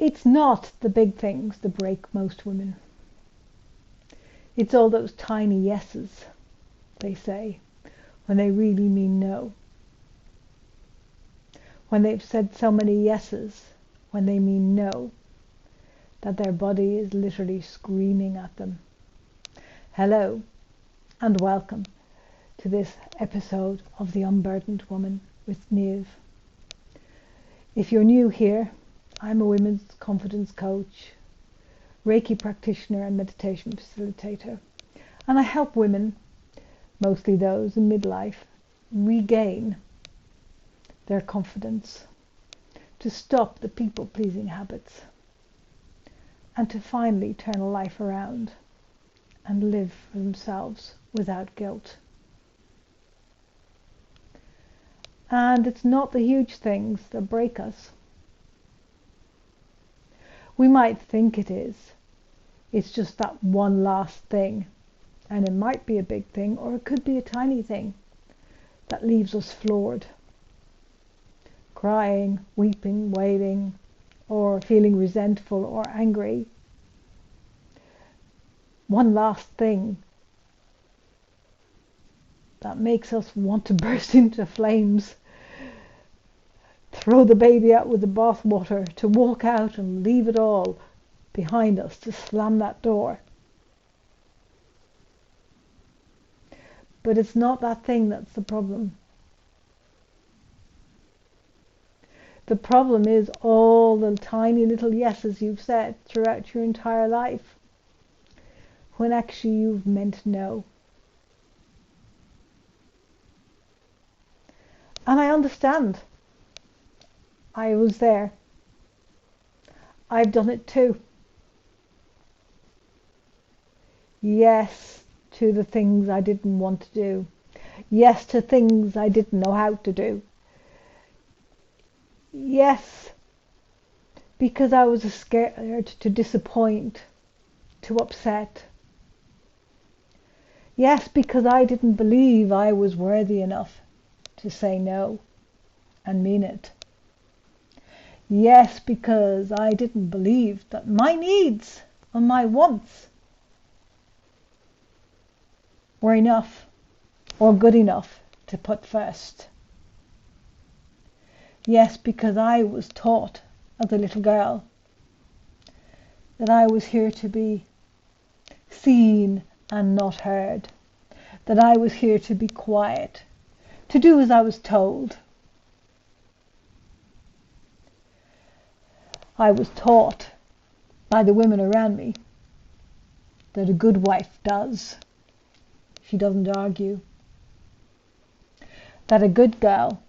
It's not the big things that break most women. It's all those tiny yeses they say when they really mean no. When they've said so many yeses when they mean no, that their body is literally screaming at them. Hello, and welcome to this episode of The Unburdened Woman with Niamh. If you're new here, I'm a women's confidence coach, Reiki practitioner and meditation facilitator, and I help women, mostly those in midlife, regain their confidence, to stop the people-pleasing habits, and to finally turn a life around and live for themselves without guilt. And it's not the huge things that break us. We might think it is. It's just that one last thing, and it might be a big thing, or it could be a tiny thing that leaves us floored, crying, weeping, wailing, or feeling resentful or angry. One last thing that makes us want to burst into flames, throw the baby out with the bathwater, to walk out and leave it all behind us, to slam that door. But it's not that thing that's the problem. The problem is all the tiny little yeses you've said throughout your entire life, when actually you've meant no. And I understand. I was there. I've done it too. Yes to the things I didn't want to do. Yes to things I didn't know how to do. Yes, because I was scared to disappoint, to upset. Yes, because I didn't believe I was worthy enough to say no and mean it. Yes, because I didn't believe that my needs and my wants were enough or good enough to put first. Yes, because I was taught as a little girl that I was here to be seen and not heard, that I was here to be quiet, to do as I was told. I was taught by the women around me that a good wife does. She doesn't argue. That a good girl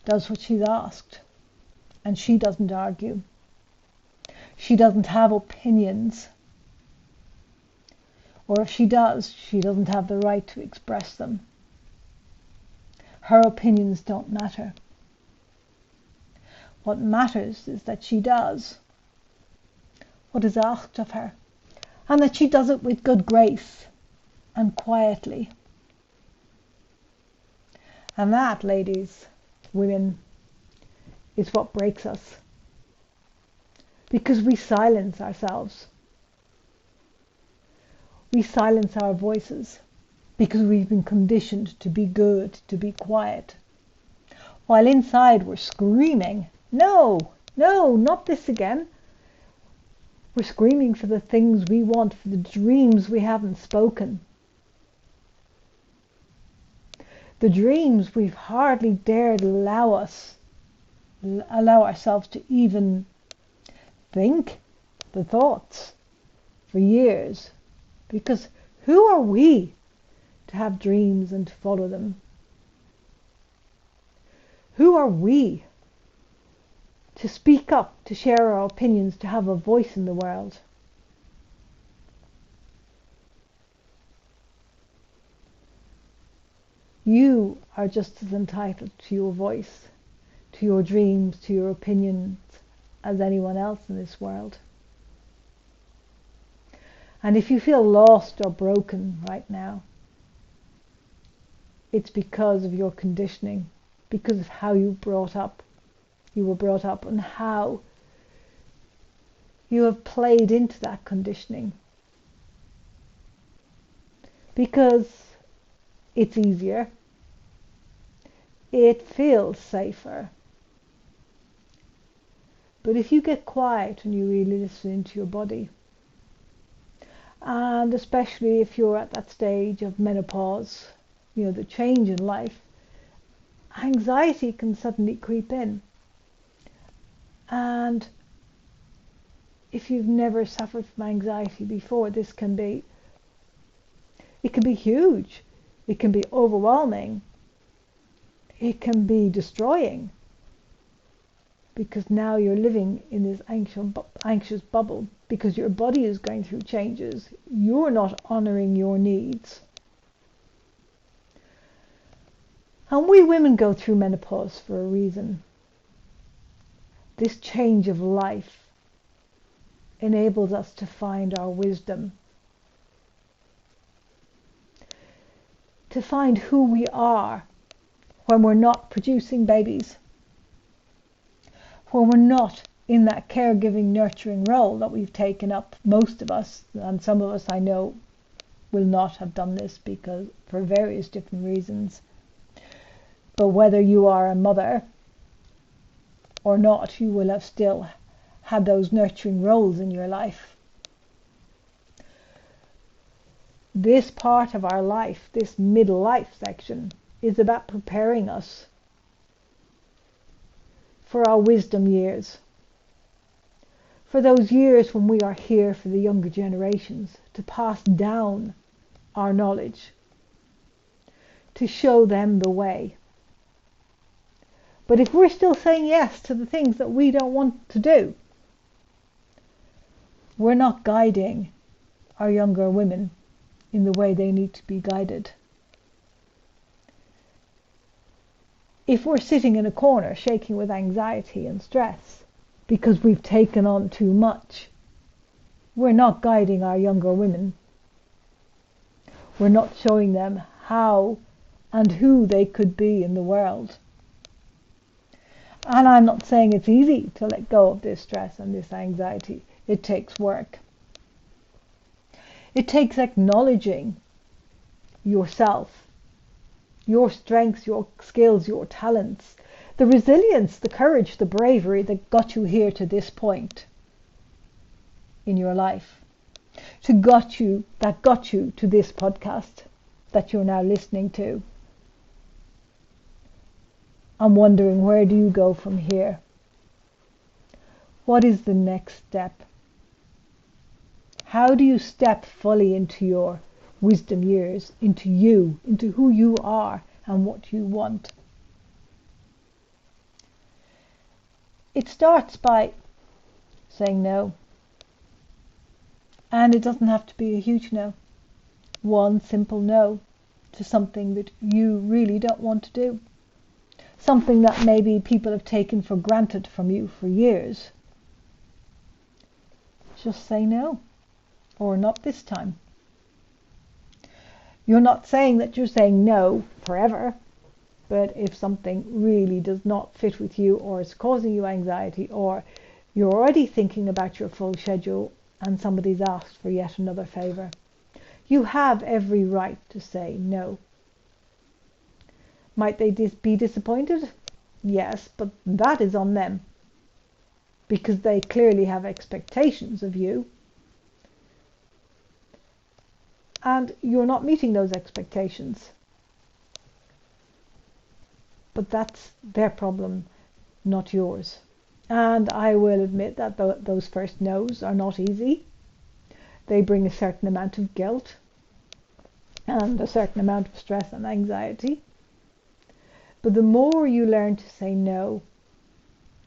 does what she's asked, and she doesn't argue. She doesn't have opinions, or if she does, she doesn't have the right to express them. Her opinions don't matter. What matters is that she does what is asked of her, and that she does it with good grace and quietly. And that, ladies, women, is what breaks us, because we silence ourselves. We silence our voices because we've been conditioned to be good, to be quiet, while inside we're screaming, no, no, not this again. We're screaming for the things we want, for the dreams we haven't spoken, the dreams we've hardly dared allow ourselves to even think the thoughts for years. Because who are we to have dreams and to follow them? Who are we to speak up, to share our opinions, to have a voice in the world? You are just as entitled to your voice, to your dreams, to your opinions as anyone else in this world. And if you feel lost or broken right now, it's because of your conditioning, because of how you were brought up, and how You have played into that conditioning because it's easier, it feels safer. But if you get quiet and you really listen into your body, and especially if you're at that stage of menopause, the change in life, anxiety can suddenly creep in. And if you've never suffered from anxiety before, it can be huge. It can be overwhelming. It can be destroying. Because now you're living in this anxious bubble because your body is going through changes. You're not honoring your needs. And we women go through menopause for a reason. This change of life enables us to find our wisdom, to find who we are when we're not producing babies, when we're not in that caregiving, nurturing role that we've taken up, most of us, and some of us I know will not have done this because for various different reasons. But whether you are a mother or not, you will have still had those nurturing roles in your life. This part of our life, this midlife section, is about preparing us for our wisdom years, for those years when we are here for the younger generations, to pass down our knowledge, to show them the way. But if we're still saying yes to the things that we don't want to do, we're not guiding our younger women in the way they need to be guided. If we're sitting in a corner shaking with anxiety and stress because we've taken on too much, we're not guiding our younger women. We're not showing them how and who they could be in the world. And I'm not saying it's easy to let go of this stress and this anxiety. It takes work. It takes acknowledging yourself, your strengths, your skills, your talents, the resilience, the courage, the bravery that got you here to this point in your life, that got you to this podcast that you're now listening to. I'm wondering, where do you go from here? What is the next step? How do you step fully into your wisdom years, into you, into who you are and what you want? It starts by saying no. And it doesn't have to be a huge no. One simple no to something that you really don't want to do. Something that maybe people have taken for granted from you for years. Just say no. Or not this time. You're not saying that you're saying no forever, but if something really does not fit with you, or is causing you anxiety, or you're already thinking about your full schedule and somebody's asked for yet another favour, you have every right to say no. Might they be disappointed? Yes, but that is on them, because they clearly have expectations of you. And you're not meeting those expectations. But that's their problem, not yours. And I will admit that those first no's are not easy. They bring a certain amount of guilt and a certain amount of stress and anxiety. But the more you learn to say no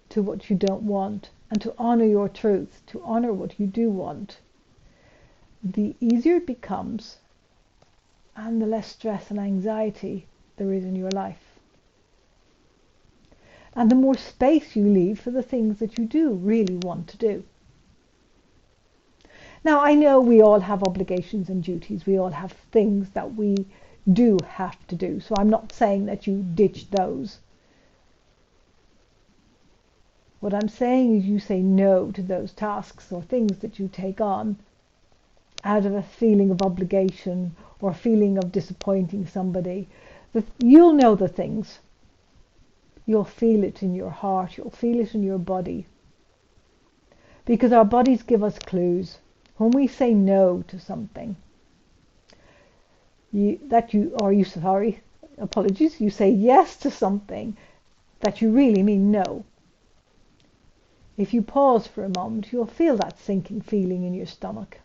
to what you don't want, and to honor your truth, to honor what you do want, the easier it becomes, and the less stress and anxiety there is in your life. And the more space you leave for the things that you do really want to do. Now, I know we all have obligations and duties. We all have things that we do have to do. So I'm not saying that you ditch those. What I'm saying is you say no to those tasks or things that you take on out of a feeling of obligation or feeling of disappointing somebody. You'll know the things. You'll feel it in your heart. You'll feel it in your body. Because our bodies give us clues. When we say no to something, you say yes to something that you really mean no. If you pause for a moment, you'll feel that sinking feeling in your stomach.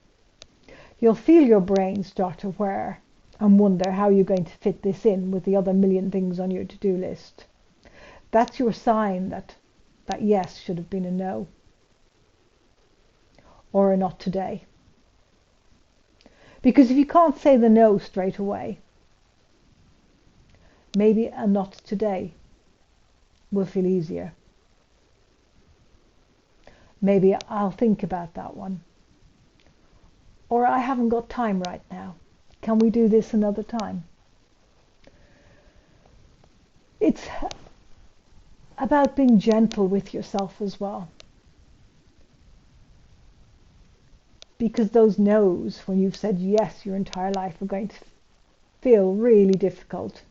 You'll feel your brain start to whir and wonder how you're going to fit this in with the other million things on your to-do list. That's your sign that yes should have been a no. Or a not today. Because if you can't say the no straight away, maybe a not today will feel easier. Maybe I'll think about that one. Or I haven't got time right now. Can we do this another time? It's about being gentle with yourself as well. Because those no's, when you've said yes your entire life, are going to feel really difficult.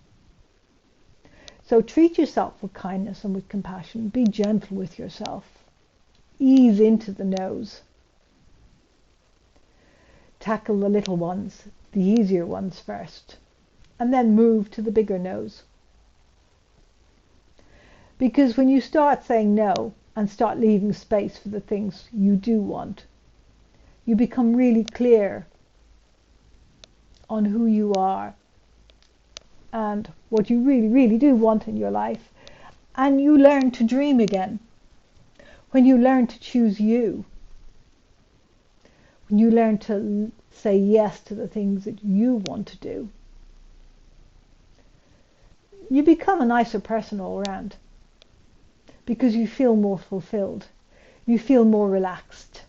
So treat yourself with kindness and with compassion. Be gentle with yourself. Ease into the no's. Tackle the little ones, the easier ones first, and then move to the bigger no's. Because when you start saying no and start leaving space for the things you do want, you become really clear on who you are and what you really, really do want in your life. And you learn to dream again. When you learn to choose you, when you learn to say yes to the things that you want to do, you become a nicer person all around. Because you feel more fulfilled. You feel more relaxed.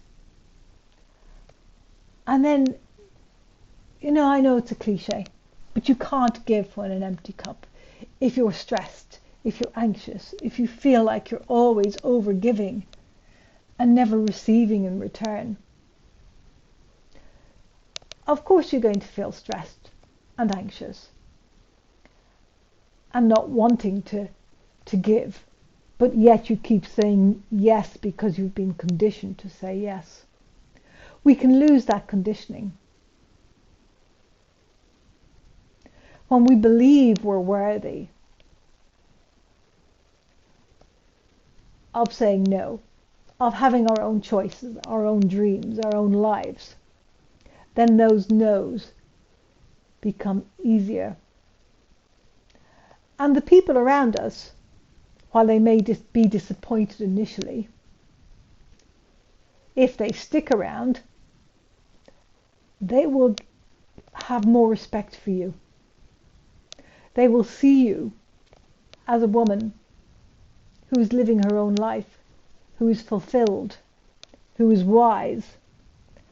And then, I know it's a cliche, but you can't give from an empty cup. If you're stressed, if you're anxious, if you feel like you're always over giving and never receiving in return, of course you're going to feel stressed and anxious and not wanting to give, but yet you keep saying yes because you've been conditioned to say yes. We can lose that conditioning. When we believe we're worthy of saying no, of having our own choices, our own dreams, our own lives, then those no's become easier. And the people around us, while they may be disappointed initially, if they stick around, they will have more respect for you. They will see you as a woman who is living her own life, who is fulfilled, who is wise,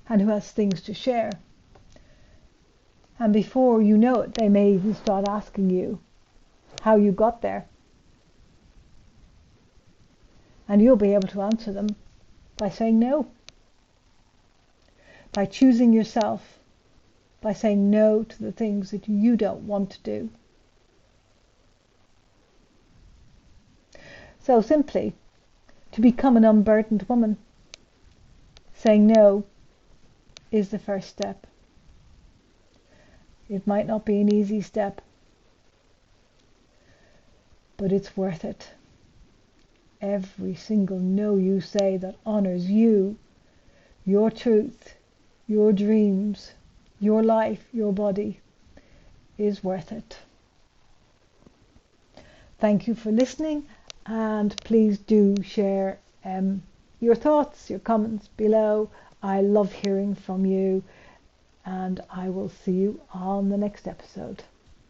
and who has things to share. And before you know it, they may even start asking you how you got there. And you'll be able to answer them by saying no. By choosing yourself, by saying no to the things that you don't want to do. So simply, to become an unburdened woman, saying no is the first step. It might not be an easy step, but it's worth it. Every single no you say that honors you, your truth, your dreams, your life, your body, is worth it. Thank you for listening, and please do share your thoughts, your comments below. I love hearing from you, and I will see you on the next episode.